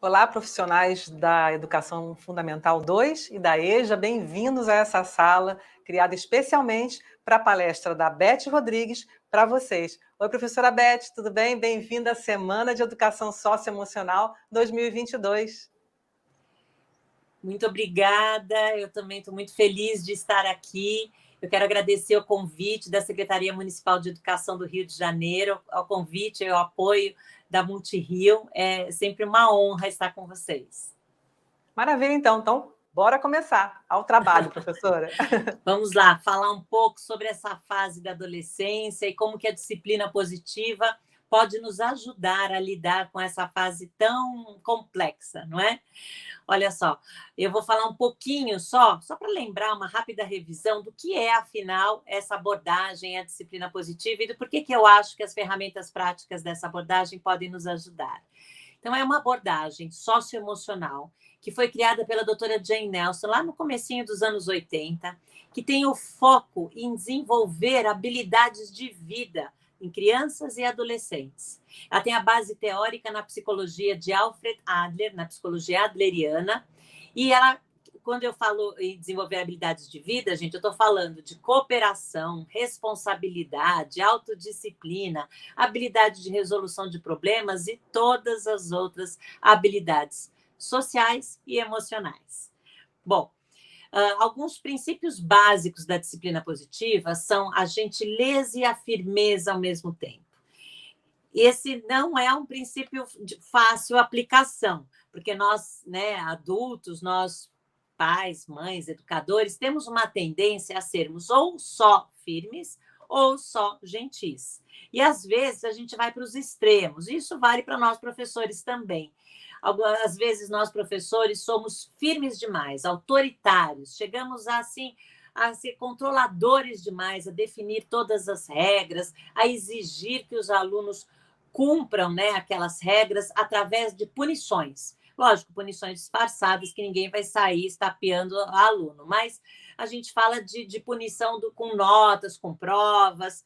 Olá, profissionais da Educação Fundamental 2 e da EJA, bem-vindos a essa sala criada especialmente para a palestra da Beth Rodrigues para vocês. Oi, professora Beth, tudo bem? Bem-vinda à Semana de Educação Socioemocional 2022. Muito obrigada, eu também estou muito feliz de estar aqui. Eu quero agradecer o convite da Secretaria Municipal de Educação do Rio de Janeiro, ao convite e ao apoio da Multirio. É sempre uma honra estar com vocês. Maravilha, então bora começar ao trabalho, professora. Vamos lá, falar um pouco sobre essa fase da adolescência e como que a disciplina positiva pode nos ajudar a lidar com essa fase tão complexa, não é? Olha só, eu vou falar um pouquinho só para lembrar uma rápida revisão do que é, afinal, essa abordagem, a disciplina positiva e do porquê que eu acho que as ferramentas práticas dessa abordagem podem nos ajudar. Então, é uma abordagem socioemocional que foi criada pela doutora Jane Nelson lá no comecinho dos anos 80, que tem o foco em desenvolver habilidades de vida em crianças e adolescentes. Ela tem a base teórica na psicologia de Alfred Adler, na psicologia adleriana, e ela, quando eu falo em desenvolver habilidades de vida, gente, eu estou falando de cooperação, responsabilidade, autodisciplina, habilidade de resolução de problemas e todas as outras habilidades sociais e emocionais. Bom, alguns princípios básicos da disciplina positiva são a gentileza e a firmeza ao mesmo tempo. Esse não é um princípio de fácil aplicação, porque nós, adultos, nós, pais, mães, educadores, temos uma tendência a sermos ou só firmes ou só gentis. E, às vezes, a gente vai para os extremos. Isso vale para nós, professores, também. Às vezes, nós, professores, somos firmes demais, autoritários, chegamos a ser controladores demais, a definir todas as regras, a exigir que os alunos cumpram, aquelas regras através de punições. Lógico, punições disfarçadas, que ninguém vai sair estapeando o aluno, mas a gente fala de punição com notas, com provas,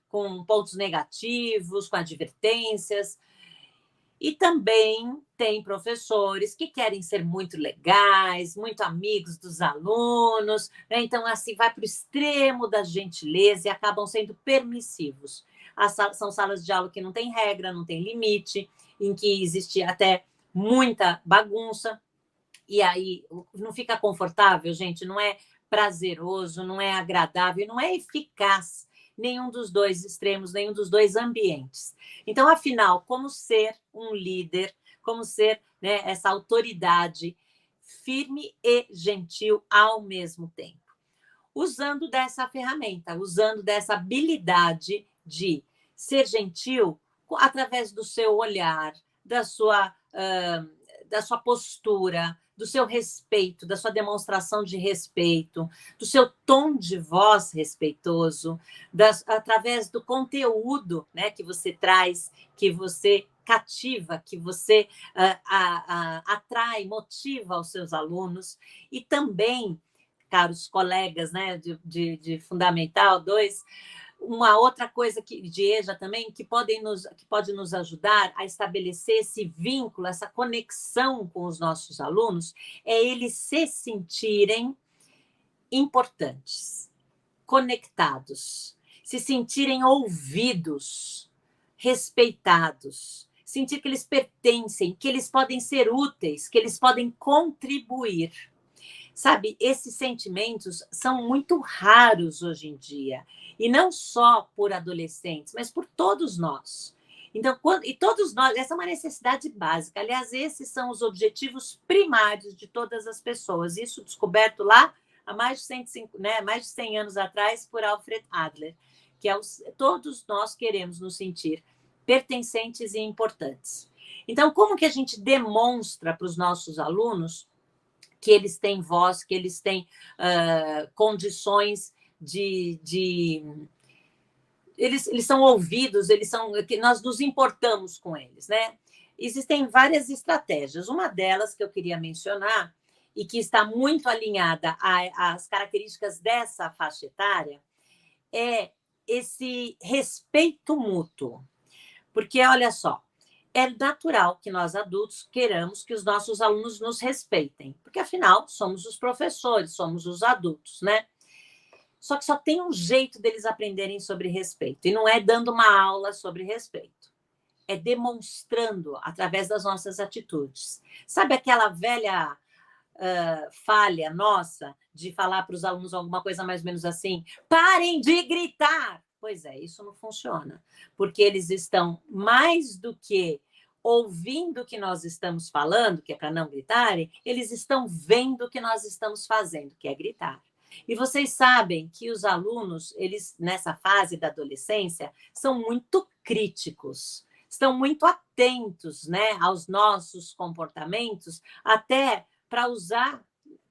com pontos negativos, com advertências. E também tem professores que querem ser muito legais, muito amigos dos alunos, então, assim, vai para o extremo da gentileza e acabam sendo permissivos. São salas de aula que não tem regra, não tem limite, em que existe até muita bagunça, e aí não fica confortável, gente, não é prazeroso, não é agradável, não é eficaz nenhum dos dois extremos, nenhum dos dois ambientes. Então, afinal, como ser um líder, como ser essa autoridade firme e gentil ao mesmo tempo? Usando dessa ferramenta, usando dessa habilidade de ser gentil através do seu olhar, da sua postura, do seu respeito, da sua demonstração de respeito, do seu tom de voz respeitoso, através do conteúdo que você traz, que você cativa, que você atrai, motiva os seus alunos. E também, caros colegas de Fundamental 2, uma outra coisa de EJA também que pode nos ajudar a estabelecer esse vínculo, essa conexão com os nossos alunos, é eles se sentirem importantes, conectados, se sentirem ouvidos, respeitados, sentir que eles pertencem, que eles podem ser úteis, que eles podem contribuir. Sabe, esses sentimentos são muito raros hoje em dia, e não só por adolescentes, mas por todos nós. Então, e todos nós, essa é uma necessidade básica. Aliás, esses são os objetivos primários de todas as pessoas. Isso descoberto lá há mais de 100 anos atrás por Alfred Adler, que todos nós queremos nos sentir pertencentes e importantes. Então, como que a gente demonstra para os nossos alunos que eles têm voz, que eles têm condições eles são ouvidos, que nós nos importamos com eles, Existem várias estratégias. Uma delas que eu queria mencionar e que está muito alinhada às características dessa faixa etária é esse respeito mútuo. Porque, olha só, é natural que nós adultos queiramos que os nossos alunos nos respeitem, porque afinal somos os professores, somos os adultos, né? Só que só tem um jeito deles aprenderem sobre respeito, e não é dando uma aula sobre respeito, é demonstrando através das nossas atitudes. Sabe aquela velha falha nossa de falar para os alunos alguma coisa mais ou menos assim: parem de gritar! Pois é, isso não funciona, porque eles estão mais do que ouvindo o que nós estamos falando, que é para não gritarem, eles estão vendo o que nós estamos fazendo, que é gritar. E vocês sabem que os alunos, eles nessa fase da adolescência, são muito críticos, estão muito atentos, né, aos nossos comportamentos, até para usar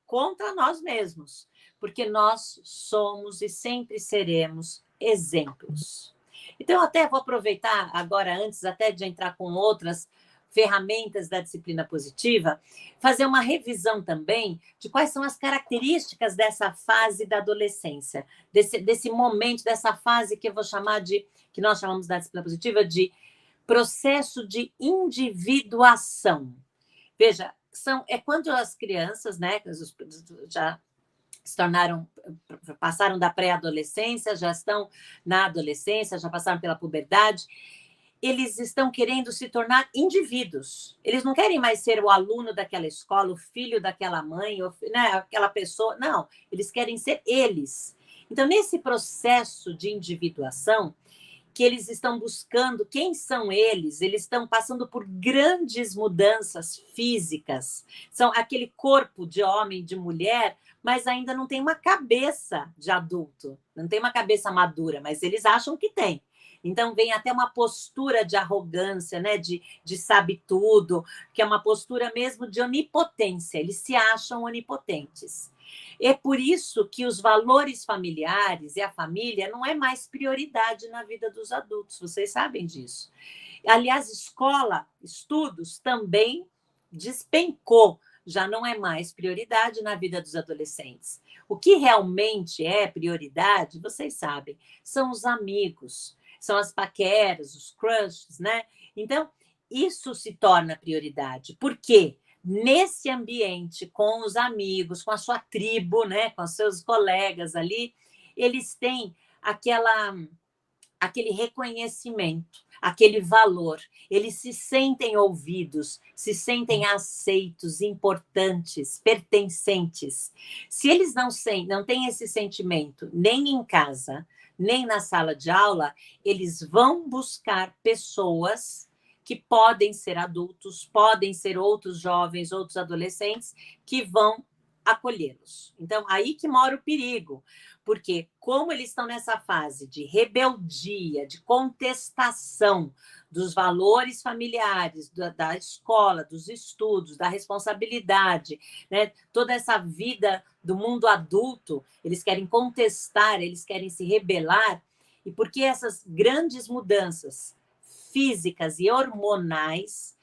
contra nós mesmos, porque nós somos e sempre seremos exemplos. Então, eu até vou aproveitar agora, antes até de entrar com outras ferramentas da disciplina positiva, fazer uma revisão também de quais são as características dessa fase da adolescência, desse momento, dessa fase que eu vou chamar de, que nós chamamos da disciplina positiva de processo de individuação. Veja, é quando as crianças, né, já se tornaram, passaram da pré-adolescência, já estão na adolescência, já passaram pela puberdade, eles estão querendo se tornar indivíduos. Eles não querem mais ser o aluno daquela escola, o filho daquela mãe, né, aquela pessoa. Não, eles querem ser eles. Então, nesse processo de individuação, que eles estão buscando quem são eles estão passando por grandes mudanças físicas. São aquele corpo de homem, de mulher, mas ainda não tem uma cabeça de adulto, não tem uma cabeça madura, mas eles acham que tem. Então, vem até uma postura de arrogância, né? de sabe tudo, que é uma postura mesmo de onipotência, eles se acham onipotentes. É por isso que os valores familiares e a família não é mais prioridade na vida dos adultos, vocês sabem disso. Aliás, escola, estudos também despencou, já não é mais prioridade na vida dos adolescentes. O que realmente é prioridade, vocês sabem, são os amigos, são as paqueras, os crushes, né? Então, isso se torna prioridade. Por quê? Nesse ambiente, com os amigos, com a sua tribo, né, com os seus colegas ali, eles têm aquele reconhecimento, aquele valor. Eles se sentem ouvidos, se sentem aceitos, importantes, pertencentes. Se eles não têm esse sentimento nem em casa, nem na sala de aula, eles vão buscar pessoas que podem ser adultos, podem ser outros jovens, outros adolescentes, que vão acolhê-los. Então, aí que mora o perigo, porque como eles estão nessa fase de rebeldia, de contestação dos valores familiares, da escola, dos estudos, da responsabilidade, né? Toda essa vida do mundo adulto, eles querem contestar, eles querem se rebelar, e porque essas grandes mudanças físicas e hormonais,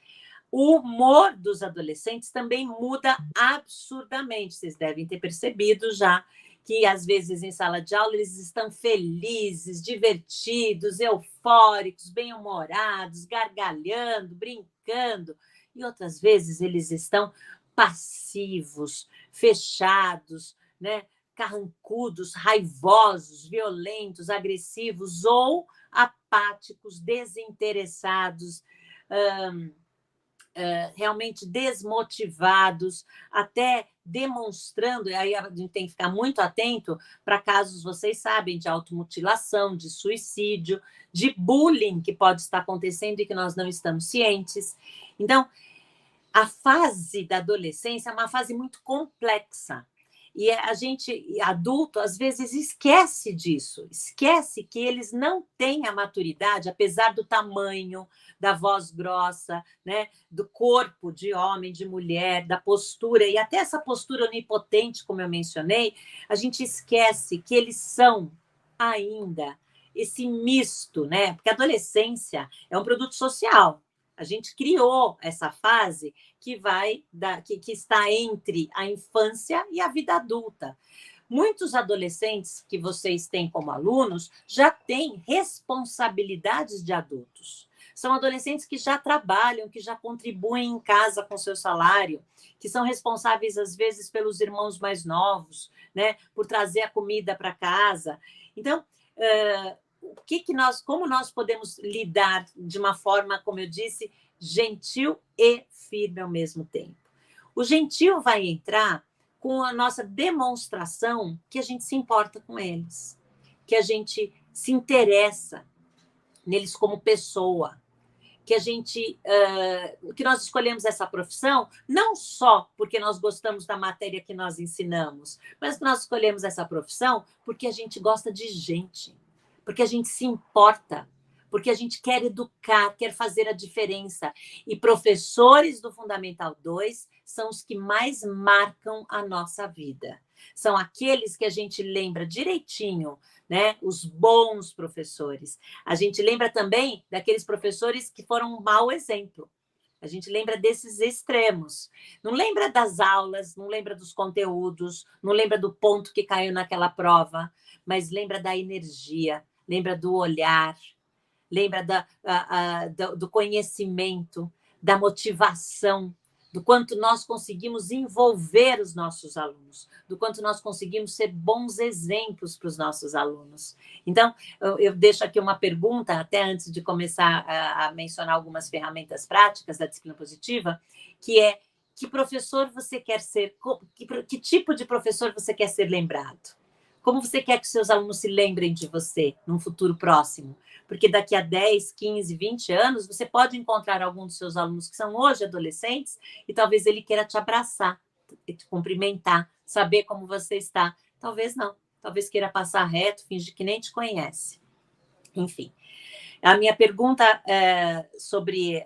o humor dos adolescentes também muda absurdamente. Vocês devem ter percebido já que, às vezes, em sala de aula, eles estão felizes, divertidos, eufóricos, bem-humorados, gargalhando, brincando. E outras vezes eles estão passivos, fechados, né? Carrancudos, raivosos, violentos, agressivos ou apáticos, desinteressados, realmente desmotivados, até demonstrando, e aí a gente tem que ficar muito atento para casos, vocês sabem, de automutilação, de suicídio, de bullying que pode estar acontecendo e que nós não estamos cientes. Então, a fase da adolescência é uma fase muito complexa. E a gente, adulto, às vezes esquece disso, esquece que eles não têm a maturidade, apesar do tamanho, da voz grossa, né? Do corpo de homem, de mulher, da postura, e até essa postura onipotente, como eu mencionei, a gente esquece que eles são ainda esse misto, né? Porque a adolescência é um produto social. A gente criou essa fase que está entre a infância e a vida adulta. Muitos adolescentes que vocês têm como alunos já têm responsabilidades de adultos. São adolescentes que já trabalham, que já contribuem em casa com seu salário, que são responsáveis, às vezes, pelos irmãos mais novos, né? Por trazer a comida para casa. Então, como nós podemos lidar de uma forma, como eu disse, gentil e firme ao mesmo tempo? O gentil vai entrar com a nossa demonstração que a gente se importa com eles, que a gente se interessa neles como pessoa, que nós escolhemos essa profissão não só porque nós gostamos da matéria que nós ensinamos, mas que nós escolhemos essa profissão porque a gente gosta de gente, porque a gente se importa, porque a gente quer educar, quer fazer a diferença. E professores do Fundamental 2 são os que mais marcam a nossa vida. São aqueles que a gente lembra direitinho, né? Os bons professores. A gente lembra também daqueles professores que foram um mau exemplo. A gente lembra desses extremos. Não lembra das aulas, não lembra dos conteúdos, não lembra do ponto que caiu naquela prova, mas lembra da energia, lembra do olhar, lembra do conhecimento, da motivação, do quanto nós conseguimos envolver os nossos alunos, do quanto nós conseguimos ser bons exemplos para os nossos alunos. Então, eu deixo aqui uma pergunta, até antes de começar a mencionar algumas ferramentas práticas da disciplina positiva, que é: que professor você quer ser? Que tipo de professor você quer ser lembrado? Como você quer que seus alunos se lembrem de você num futuro próximo? Porque daqui a 10, 15, 20 anos, você pode encontrar algum dos seus alunos que são hoje adolescentes e talvez ele queira te abraçar, te cumprimentar, saber como você está. Talvez não. Talvez queira passar reto, fingir que nem te conhece. Enfim. A minha pergunta sobre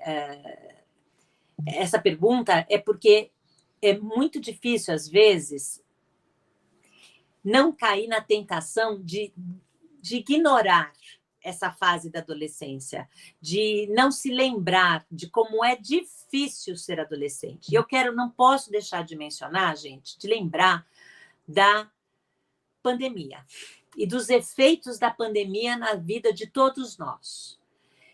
essa pergunta é porque é muito difícil, às vezes, não cair na tentação de ignorar essa fase da adolescência, de não se lembrar de como é difícil ser adolescente. E não posso deixar de mencionar, gente, de lembrar da pandemia e dos efeitos da pandemia na vida de todos nós.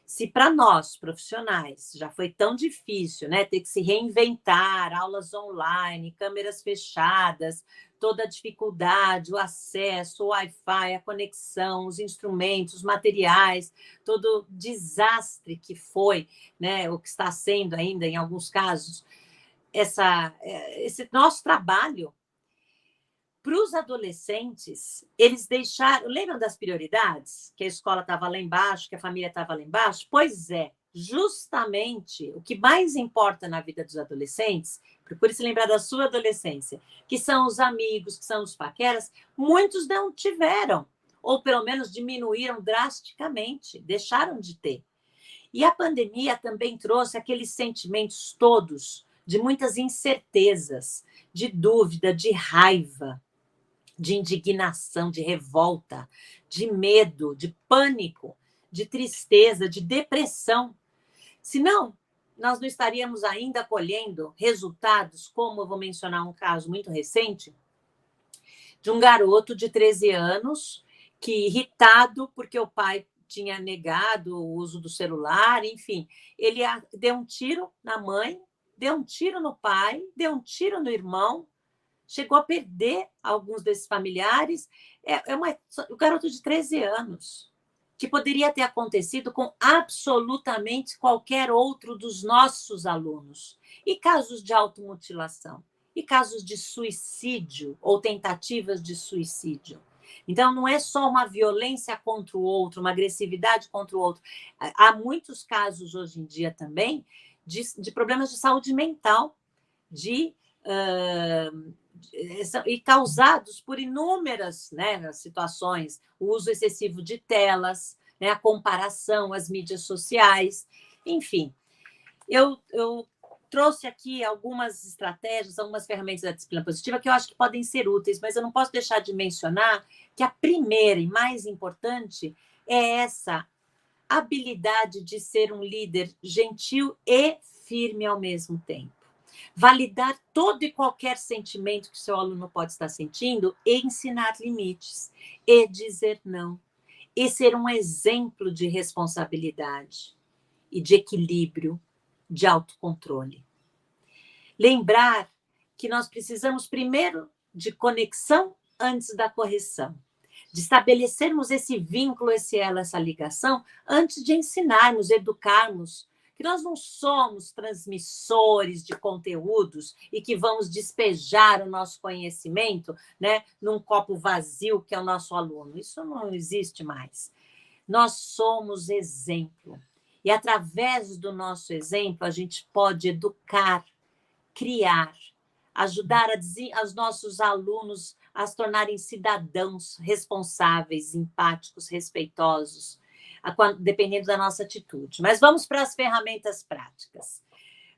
Se para nós, profissionais, já foi tão difícil, né, ter que se reinventar, aulas online, câmeras fechadas, toda a dificuldade, o acesso, o Wi-Fi, a conexão, os instrumentos, os materiais, todo o desastre que foi, né, o que está sendo ainda, em alguns casos, esse nosso trabalho. Para os adolescentes, eles deixaram... Lembram das prioridades? Que a escola estava lá embaixo, que a família estava lá embaixo? Pois é, justamente o que mais importa na vida dos adolescentes, procure se lembrar da sua adolescência, que são os amigos, que são os paqueras, muitos não tiveram, ou pelo menos diminuíram drasticamente, deixaram de ter. E a pandemia também trouxe aqueles sentimentos todos de muitas incertezas, de dúvida, de raiva, de indignação, de revolta, de medo, de pânico, de tristeza, de depressão. Senão, nós não estaríamos ainda colhendo resultados, como eu vou mencionar um caso muito recente, de um garoto de 13 anos que, irritado porque o pai tinha negado o uso do celular, enfim, ele deu um tiro na mãe, deu um tiro no pai, deu um tiro no irmão, chegou a perder alguns desses familiares. O garoto de 13 anos, que poderia ter acontecido com absolutamente qualquer outro dos nossos alunos. E casos de automutilação, e casos de suicídio ou tentativas de suicídio. Então, não é só uma violência contra o outro, uma agressividade contra o outro. Há muitos casos hoje em dia também de problemas de saúde mental, e causados por inúmeras, né, situações, o uso excessivo de telas, né, a comparação às mídias sociais, enfim. Eu trouxe aqui algumas estratégias, algumas ferramentas da disciplina positiva que eu acho que podem ser úteis, mas eu não posso deixar de mencionar que a primeira e mais importante é essa habilidade de ser um líder gentil e firme ao mesmo tempo. Validar todo e qualquer sentimento que seu aluno pode estar sentindo e ensinar limites, e dizer não, e ser um exemplo de responsabilidade. e de equilíbrio, de autocontrole. Lembrar que nós precisamos primeiro de conexão antes da correção, de estabelecermos esse vínculo, esse elo, essa ligação, antes de ensinarmos, educarmos, que nós não somos transmissores de conteúdos e que vamos despejar o nosso conhecimento, né, num copo vazio que é o nosso aluno. Isso não existe mais. Nós somos exemplo. E, através do nosso exemplo, a gente pode educar, criar, ajudar os nossos alunos a se tornarem cidadãos responsáveis, empáticos, respeitosos, dependendo da nossa atitude. Mas vamos para as ferramentas práticas.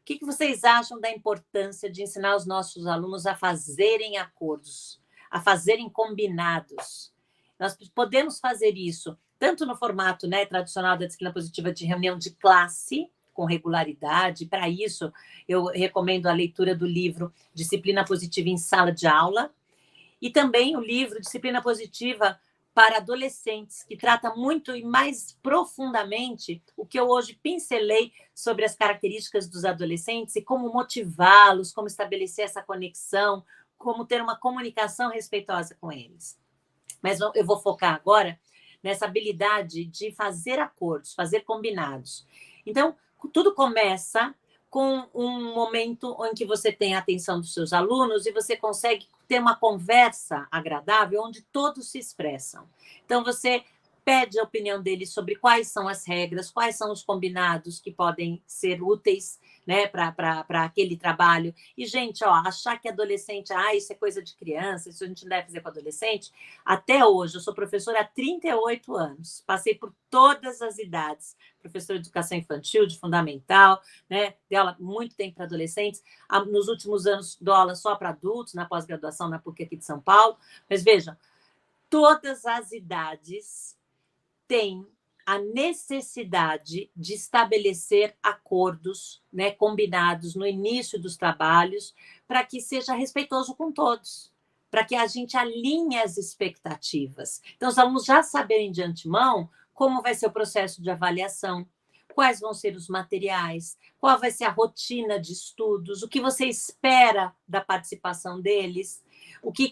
O que vocês acham da importância de ensinar os nossos alunos a fazerem acordos, a fazerem combinados? Nós podemos fazer isso tanto no formato, né, tradicional da disciplina positiva de reunião de classe, com regularidade. Para isso, eu recomendo a leitura do livro Disciplina Positiva em Sala de Aula, e também o livro Disciplina Positiva para Adolescentes, que trata muito e mais profundamente o que eu hoje pincelei sobre as características dos adolescentes e como motivá-los, como estabelecer essa conexão, como ter uma comunicação respeitosa com eles. Mas eu vou focar agora nessa habilidade de fazer acordos, fazer combinados. Então, tudo começa com um momento em que você tem a atenção dos seus alunos e você consegue ter uma conversa agradável onde todos se expressam. Então, você pede a opinião deles sobre quais são as regras, quais são os combinados que podem ser úteis, né, para aquele trabalho. E, gente, achar que adolescente, isso é coisa de criança, isso a gente não deve fazer com adolescente. Até hoje, eu sou professora há 38 anos, passei por todas as idades, professora de educação infantil, de fundamental, né, dei aula muito tempo para adolescentes. Nos últimos anos, dou aula só para adultos, na pós-graduação na PUC aqui de São Paulo. Mas vejam, todas as idades têm a necessidade de estabelecer acordos, né, combinados no início dos trabalhos, para que seja respeitoso com todos, para que a gente alinhe as expectativas. Então, os alunos já saberem de antemão como vai ser o processo de avaliação, quais vão ser os materiais, qual vai ser a rotina de estudos, o que você espera da participação deles, o que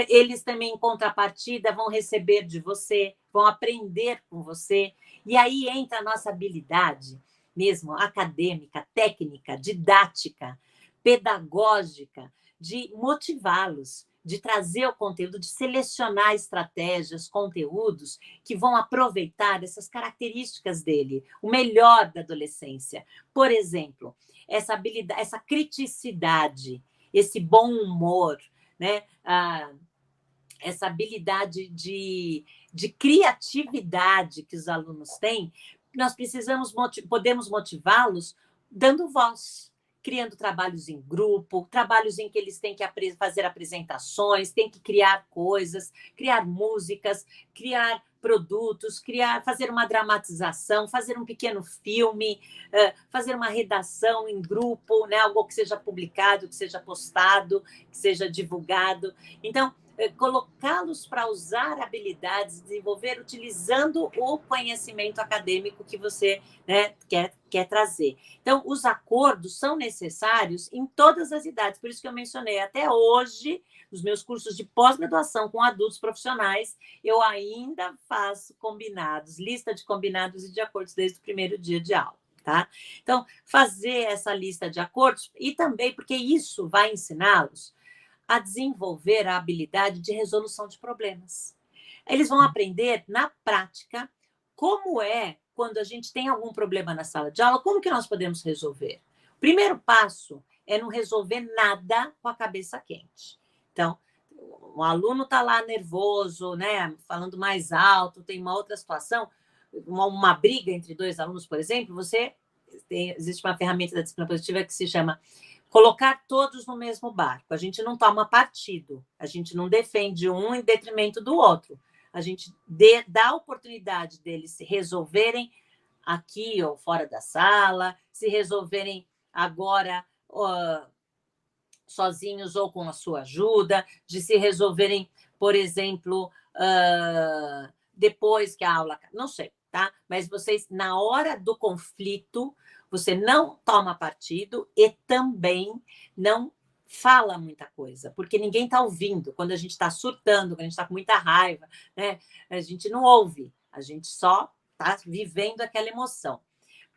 eles também, em contrapartida, vão receber de você, vão aprender com você. E aí entra a nossa habilidade mesmo acadêmica, técnica, didática, pedagógica, de motivá-los, de trazer o conteúdo, de selecionar estratégias, conteúdos que vão aproveitar essas características dele, o melhor da adolescência. Por exemplo, essa habilidade, essa criticidade, esse bom humor, né? Essa habilidade de criatividade que os alunos têm, nós podemos motivá-los dando voz, criando trabalhos em grupo, trabalhos em que eles têm que fazer apresentações, têm que criar coisas, criar músicas, criar produtos, fazer uma dramatização, fazer um pequeno filme, fazer uma redação em grupo, né? Algo que seja publicado, que seja postado, que seja divulgado. Então, colocá-los para usar habilidades, desenvolver utilizando o conhecimento acadêmico que você, né, quer trazer. Então, os acordos são necessários em todas as idades, por isso que eu mencionei, até hoje, nos meus cursos de pós-graduação com adultos profissionais, eu ainda faço combinados, lista de combinados e de acordos desde o primeiro dia de aula. Tá? Então, fazer essa lista de acordos, e também porque isso vai ensiná-los a desenvolver a habilidade de resolução de problemas. Eles vão aprender na prática como é quando a gente tem algum problema na sala de aula, como que nós podemos resolver. O primeiro passo é não resolver nada com a cabeça quente. Então, o aluno está lá nervoso, né, falando mais alto, tem uma outra situação, uma briga entre dois alunos, por exemplo, existe uma ferramenta da disciplina positiva que se chama colocar todos no mesmo barco. A gente não toma partido, a gente não defende um em detrimento do outro. A gente dá a oportunidade deles se resolverem aqui ou fora da sala, se resolverem agora sozinhos ou com a sua ajuda, de se resolverem, por exemplo, depois que a aula... Não sei, tá? Mas vocês, na hora do conflito, você não toma partido e também não fala muita coisa, porque ninguém está ouvindo. Quando a gente está surtando, quando a gente está com muita raiva, né? A gente não ouve, a gente só está vivendo aquela emoção.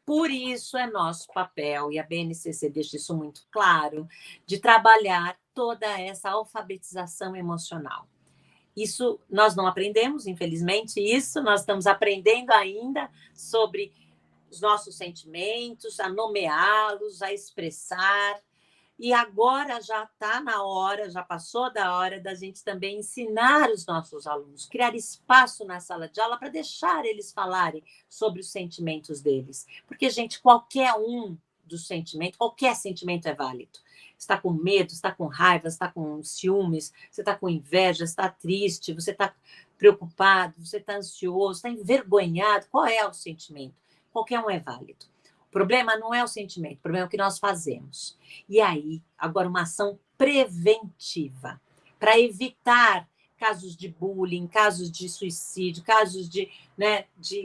Por isso é nosso papel, e a BNCC deixa isso muito claro, de trabalhar toda essa alfabetização emocional. Isso nós não aprendemos, infelizmente, isso nós estamos aprendendo ainda sobre os nossos sentimentos, a nomeá-los, a expressar. E agora já está na hora, já passou da hora da gente também ensinar os nossos alunos, criar espaço na sala de aula para deixar eles falarem sobre os sentimentos deles. Porque, gente, qualquer um dos sentimentos, qualquer sentimento é válido. Você está com medo, está com raiva, está com ciúmes, você está com inveja, está triste, você está preocupado, você está ansioso, está envergonhado. Qual é o sentimento? Qualquer um é válido. O problema não é o sentimento, o problema é o que nós fazemos. E aí, agora, uma ação preventiva para evitar casos de bullying, casos de suicídio, casos de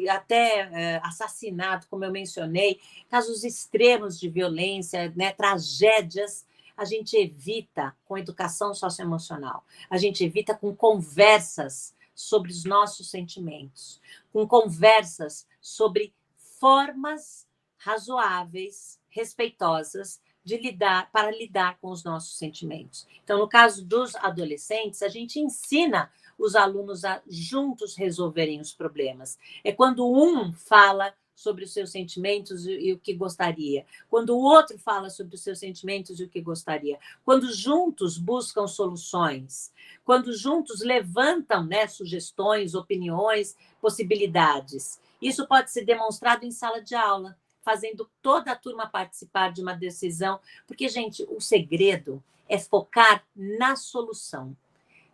até assassinato, como eu mencionei, casos extremos de violência, tragédias. A gente evita com educação socioemocional, a gente evita com conversas sobre os nossos sentimentos, com conversas sobre formas razoáveis, respeitosas para lidar com os nossos sentimentos. Então, no caso dos adolescentes, a gente ensina os alunos a juntos resolverem os problemas. É quando um fala sobre os seus sentimentos e o que gostaria, quando o outro fala sobre os seus sentimentos e o que gostaria, quando juntos buscam soluções, quando juntos levantam, sugestões, opiniões, possibilidades. Isso pode ser demonstrado em sala de aula, fazendo toda a turma participar de uma decisão, porque, gente, o segredo é focar na solução,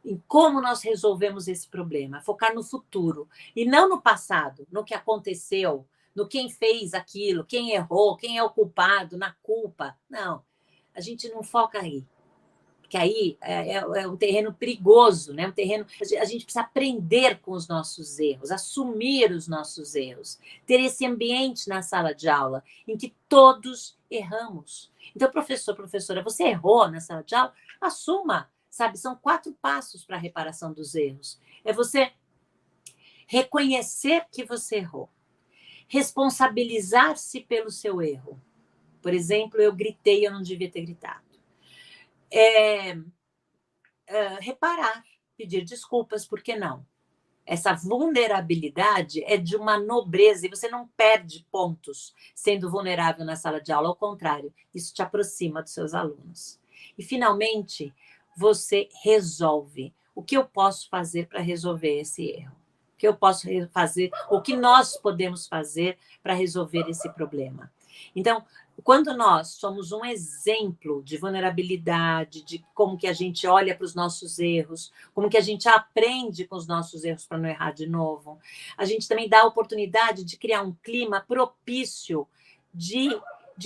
em como nós resolvemos esse problema, focar no futuro, e não no passado, no que aconteceu, no quem fez aquilo, quem errou, quem é o culpado, na culpa. Não, a gente não foca aí. Porque aí é um terreno perigoso, né? Um terreno. A gente precisa aprender com os nossos erros, assumir os nossos erros, ter esse ambiente na sala de aula em que todos erramos. Então, professor, professora, você errou na sala de aula? Assuma, sabe? São 4 passos para a reparação dos erros. É você reconhecer que você errou, responsabilizar-se pelo seu erro. Por exemplo, eu gritei, eu não devia ter gritado. Reparar, pedir desculpas, por que não? Essa vulnerabilidade é de uma nobreza e você não perde pontos sendo vulnerável na sala de aula, ao contrário, isso te aproxima dos seus alunos. E, finalmente, você resolve. O que eu posso fazer para resolver esse erro? O que eu posso fazer? O que nós podemos fazer para resolver esse problema? Então, quando nós somos um exemplo de vulnerabilidade, de como que a gente olha para os nossos erros, como que a gente aprende com os nossos erros para não errar de novo, a gente também dá a oportunidade de criar um clima propício de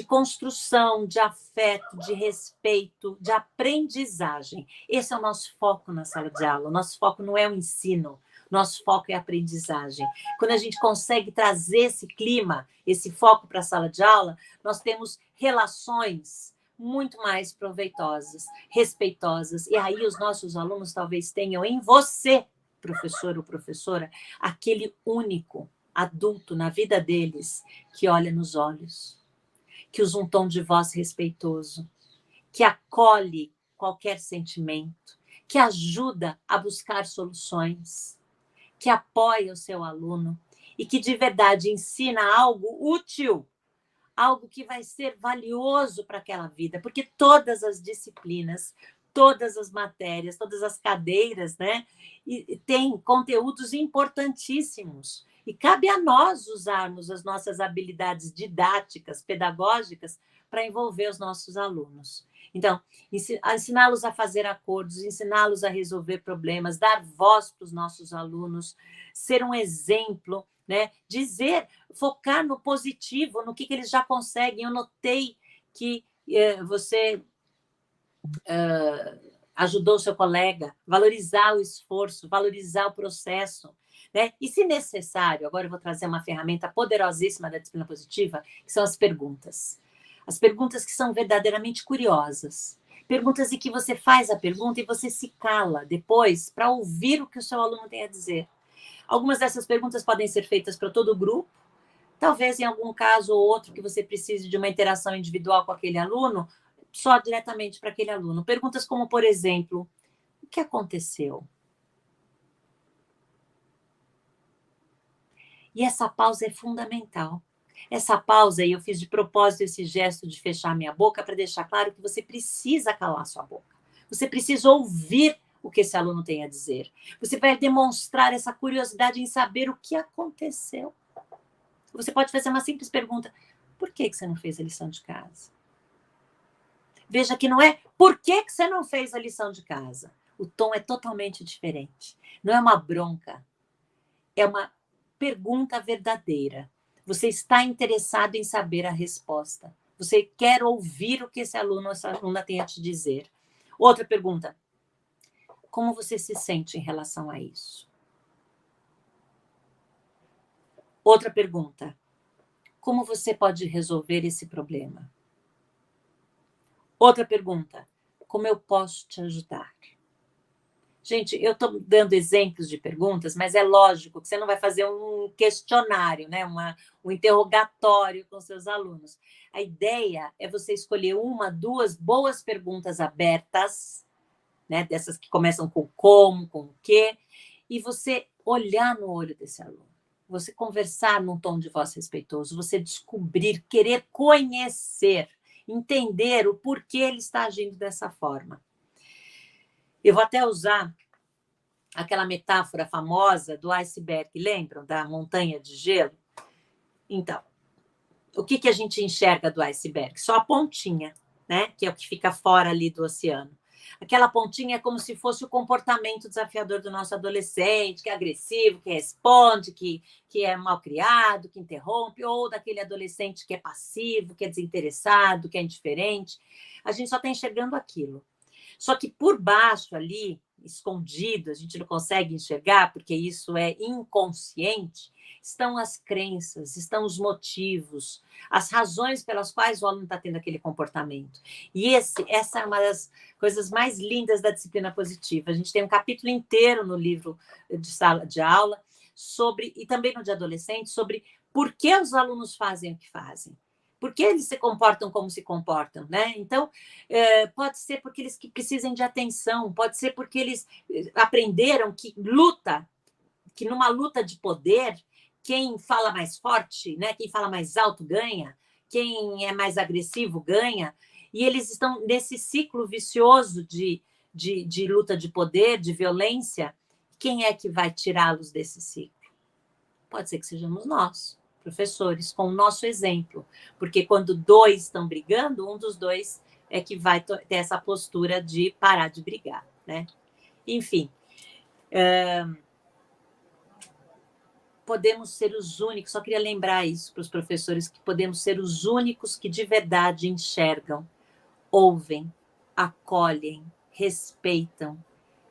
construção, de afeto, de respeito, de aprendizagem. Esse é o nosso foco na sala de aula. O nosso foco não é o ensino, nosso foco é a aprendizagem. Quando a gente consegue trazer esse clima, esse foco para a sala de aula, nós temos relações muito mais proveitosas, respeitosas. E aí os nossos alunos talvez tenham em você, professor ou professora, aquele único adulto na vida deles que olha nos olhos, que usa um tom de voz respeitoso, que acolhe qualquer sentimento, que ajuda a buscar soluções, que apoia o seu aluno e que de verdade ensina algo útil, algo que vai ser valioso para aquela vida, porque todas as disciplinas, todas as matérias, todas as cadeiras, têm conteúdos importantíssimos. E cabe a nós usarmos as nossas habilidades didáticas, pedagógicas, para envolver os nossos alunos. Então, ensiná-los a fazer acordos, ensiná-los a resolver problemas, dar voz para os nossos alunos, ser um exemplo, dizer, focar no positivo, no que eles já conseguem. Eu notei que você ajudou o seu colega, valorizar o esforço, valorizar o processo. né? E, se necessário, agora eu vou trazer uma ferramenta poderosíssima da disciplina positiva, que são as perguntas. As perguntas que são verdadeiramente curiosas. Perguntas em que você faz a pergunta e você se cala depois para ouvir o que o seu aluno tem a dizer. Algumas dessas perguntas podem ser feitas para todo o grupo, talvez em algum caso ou outro que você precise de uma interação individual com aquele aluno, só diretamente para aquele aluno. Perguntas como, por exemplo, o que aconteceu? E essa pausa é fundamental. Essa pausa, e eu fiz de propósito esse gesto de fechar minha boca para deixar claro que você precisa calar sua boca. Você precisa ouvir o que esse aluno tem a dizer. Você vai demonstrar essa curiosidade em saber o que aconteceu. Você pode fazer uma simples pergunta: por que você não fez a lição de casa? Veja que não é por que você não fez a lição de casa. O tom é totalmente diferente. Não é uma bronca. É uma pergunta verdadeira. Você está interessado em saber a resposta. Você quer ouvir o que esse aluno ou essa aluna tem a te dizer. Outra pergunta: como você se sente em relação a isso? Outra pergunta: como você pode resolver esse problema? Outra pergunta: como eu posso te ajudar? Gente, eu estou dando exemplos de perguntas, mas é lógico que você não vai fazer um questionário, né? Um interrogatório com seus alunos. A ideia é você escolher uma, duas boas perguntas abertas, né? Dessas que começam com como, com o quê, e você olhar no olho desse aluno. Você conversar num tom de voz respeitoso, você descobrir, querer conhecer, entender o porquê ele está agindo dessa forma. Eu vou até usar aquela metáfora famosa do iceberg, lembram? Da montanha de gelo? Então, o que a gente enxerga do iceberg? Só a pontinha, né? Que é o que fica fora ali do oceano. Aquela pontinha é como se fosse o comportamento desafiador do nosso adolescente, que é agressivo, que responde, que é malcriado, que interrompe, ou daquele adolescente que é passivo, que é desinteressado, que é indiferente. A gente só está enxergando aquilo. Só que por baixo ali, escondido, a gente não consegue enxergar, porque isso é inconsciente, estão as crenças, estão os motivos, as razões pelas quais o aluno está tendo aquele comportamento. E essa é uma das coisas mais lindas da disciplina positiva. A gente tem um capítulo inteiro no livro de sala de aula sobre, e também no de adolescente, sobre por que os alunos fazem o que fazem. Por que eles se comportam como se comportam, né? Então, pode ser porque eles precisam de atenção, pode ser porque eles aprenderam que numa luta de poder, quem fala mais forte, né? Quem fala mais alto ganha, quem é mais agressivo ganha, e eles estão nesse ciclo vicioso de luta de poder, de violência. Quem é que vai tirá-los desse ciclo? Pode ser que sejamos nós, professores, com o nosso exemplo, porque quando dois estão brigando, um dos dois é que vai ter essa postura de parar de brigar, né? Enfim, podemos ser os únicos, só queria lembrar isso para os professores, que podemos ser os únicos que de verdade enxergam, ouvem, acolhem, respeitam,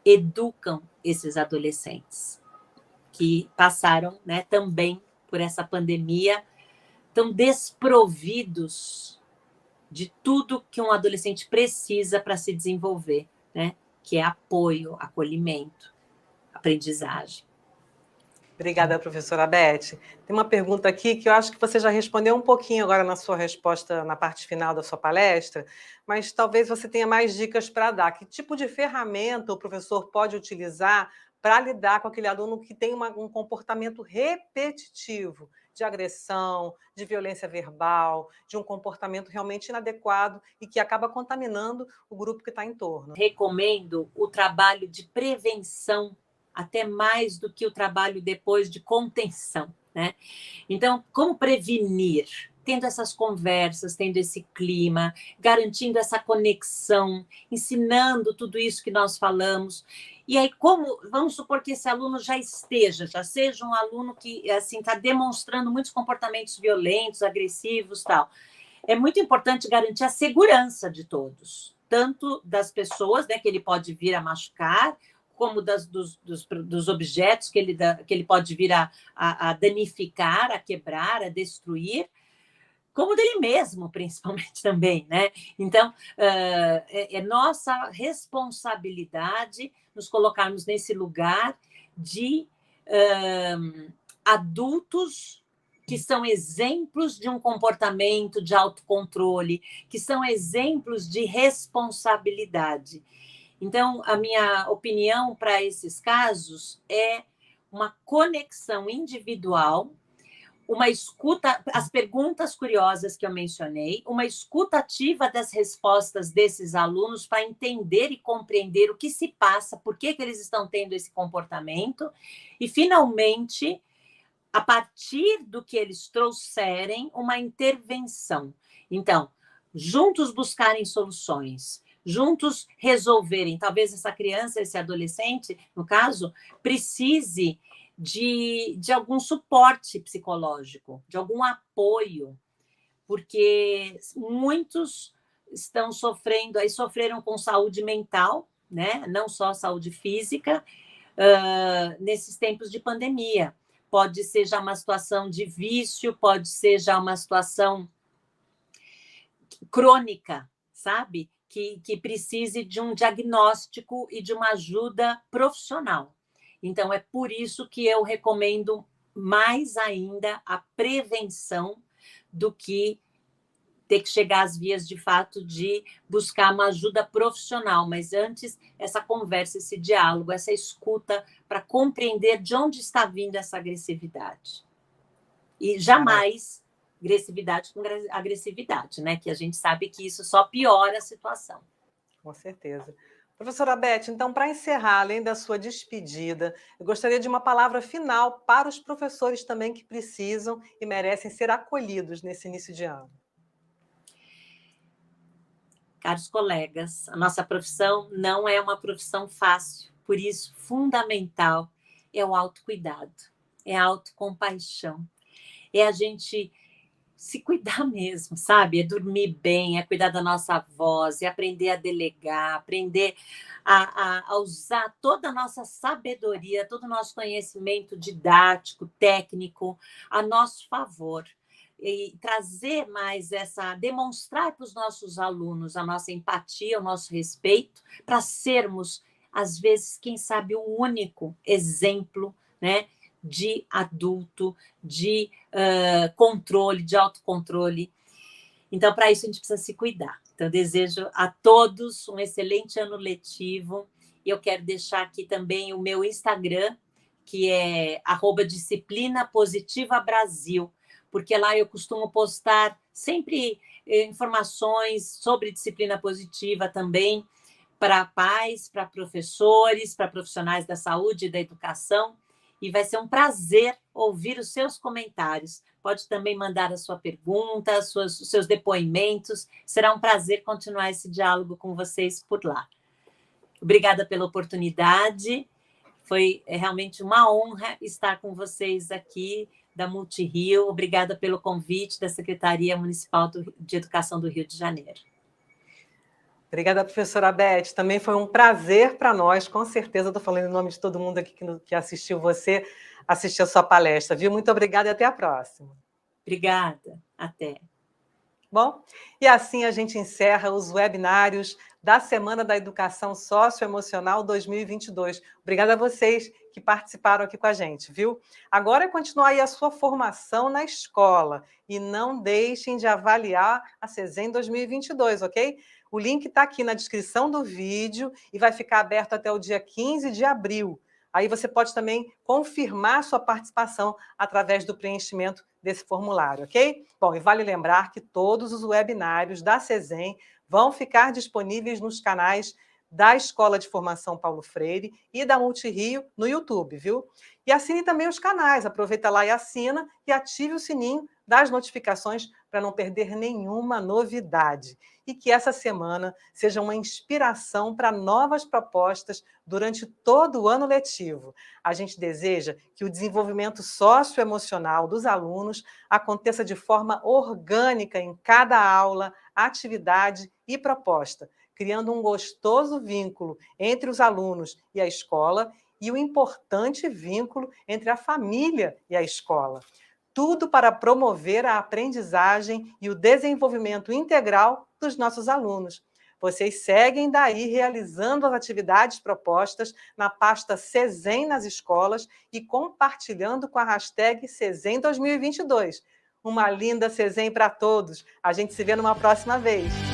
educam esses adolescentes que passaram, né, também por essa pandemia, tão desprovidos de tudo que um adolescente precisa para se desenvolver, né? Que é apoio, acolhimento, aprendizagem. Obrigada, professora Beth. Tem uma pergunta aqui que eu acho que você já respondeu um pouquinho agora na sua resposta, na parte final da sua palestra, mas talvez você tenha mais dicas para dar. Que tipo de ferramenta o professor pode utilizar para lidar com aquele aluno que tem um comportamento repetitivo de agressão, de violência verbal, de um comportamento realmente inadequado e que acaba contaminando o grupo que está em torno? Recomendo o trabalho de prevenção, até mais do que o trabalho depois de contenção, né? Então, como prevenir? Tendo essas conversas, tendo esse clima, garantindo essa conexão, ensinando tudo isso que nós falamos. E aí, vamos supor que esse aluno já seja um aluno que assim está demonstrando muitos comportamentos violentos, agressivos, tal. É muito importante garantir a segurança de todos, tanto das pessoas, né, que ele pode vir a machucar, como dos objetos que ele pode vir a danificar, a quebrar, a destruir, como dele mesmo, principalmente também, né? Então, é nossa responsabilidade nos colocarmos nesse lugar de adultos que são exemplos de um comportamento de autocontrole, que são exemplos de responsabilidade. Então, a minha opinião para esses casos é uma conexão individual, uma escuta, as perguntas curiosas que eu mencionei, uma escuta ativa das respostas desses alunos para entender e compreender o que se passa, por que eles estão tendo esse comportamento, e, finalmente, a partir do que eles trouxerem, uma intervenção. Então, juntos buscarem soluções, juntos resolverem. Talvez essa criança, esse adolescente, no caso, precise de algum suporte psicológico, de algum apoio, porque muitos estão sofrendo, aí sofreram com saúde mental, né? Não só saúde física, nesses tempos de pandemia. Pode ser já uma situação de vício, pode ser já uma situação crônica, sabe? Que precise de um diagnóstico e de uma ajuda profissional. Então, é por isso que eu recomendo mais ainda a prevenção do que ter que chegar às vias, de fato, de buscar uma ajuda profissional. Mas antes, essa conversa, esse diálogo, essa escuta para compreender de onde está vindo essa agressividade. E jamais agressividade com agressividade, né? Que a gente sabe que isso só piora a situação. Com certeza. Professora Beth, então, para encerrar, além da sua despedida, eu gostaria de uma palavra final para os professores também que precisam e merecem ser acolhidos nesse início de ano. Caros colegas, a nossa profissão não é uma profissão fácil, por isso, fundamental é o autocuidado, é a autocompaixão, é a gente se cuidar mesmo, sabe? É dormir bem, é cuidar da nossa voz, é aprender a delegar, aprender a usar toda a nossa sabedoria, todo o nosso conhecimento didático, técnico, a nosso favor. E trazer mais demonstrar para os nossos alunos a nossa empatia, o nosso respeito, para sermos, às vezes, quem sabe, o único exemplo, né, de adulto, de controle, de autocontrole. Então, para isso, a gente precisa se cuidar. Então, eu desejo a todos um excelente ano letivo. E eu quero deixar aqui também o meu Instagram, que é @disciplinapositivabrasil, porque lá eu costumo postar sempre informações sobre disciplina positiva também, para pais, para professores, para profissionais da saúde e da educação. E vai ser um prazer ouvir os seus comentários. Pode também mandar a sua pergunta, os seus depoimentos. Será um prazer continuar esse diálogo com vocês por lá. Obrigada pela oportunidade. Foi realmente uma honra estar com vocês aqui da Multirio. Obrigada pelo convite da Secretaria Municipal de Educação do Rio de Janeiro. Obrigada, professora Beth. Também foi um prazer para nós, com certeza. Estou falando em nome de todo mundo aqui que assistiu você, assistiu a sua palestra, viu? Muito obrigada e até a próxima. Obrigada. Até. Bom, e assim a gente encerra os webinários da Semana da Educação Socioemocional 2022. Obrigada a vocês que participaram aqui com a gente, viu? Agora é continuar aí a sua formação na escola e não deixem de avaliar a CESEM 2022, ok? O link está aqui na descrição do vídeo e vai ficar aberto até o dia 15 de abril. Aí você pode também confirmar sua participação através do preenchimento desse formulário, ok? Bom, e vale lembrar que todos os webinários da CESEM vão ficar disponíveis nos canais da Escola de Formação Paulo Freire e da Multirio no YouTube, viu? E assine também os canais, aproveita lá e assina e ative o sininho das notificações para não perder nenhuma novidade. E que essa semana seja uma inspiração para novas propostas durante todo o ano letivo. A gente deseja que o desenvolvimento socioemocional dos alunos aconteça de forma orgânica em cada aula, atividade e proposta, criando um gostoso vínculo entre os alunos e a escola e um importante vínculo entre a família e a escola. Tudo para promover a aprendizagem e o desenvolvimento integral dos nossos alunos. Vocês seguem daí realizando as atividades propostas na pasta CESEM nas escolas e compartilhando com a hashtag CESEM 2022. Uma linda CESEM para todos. A gente se vê numa próxima vez.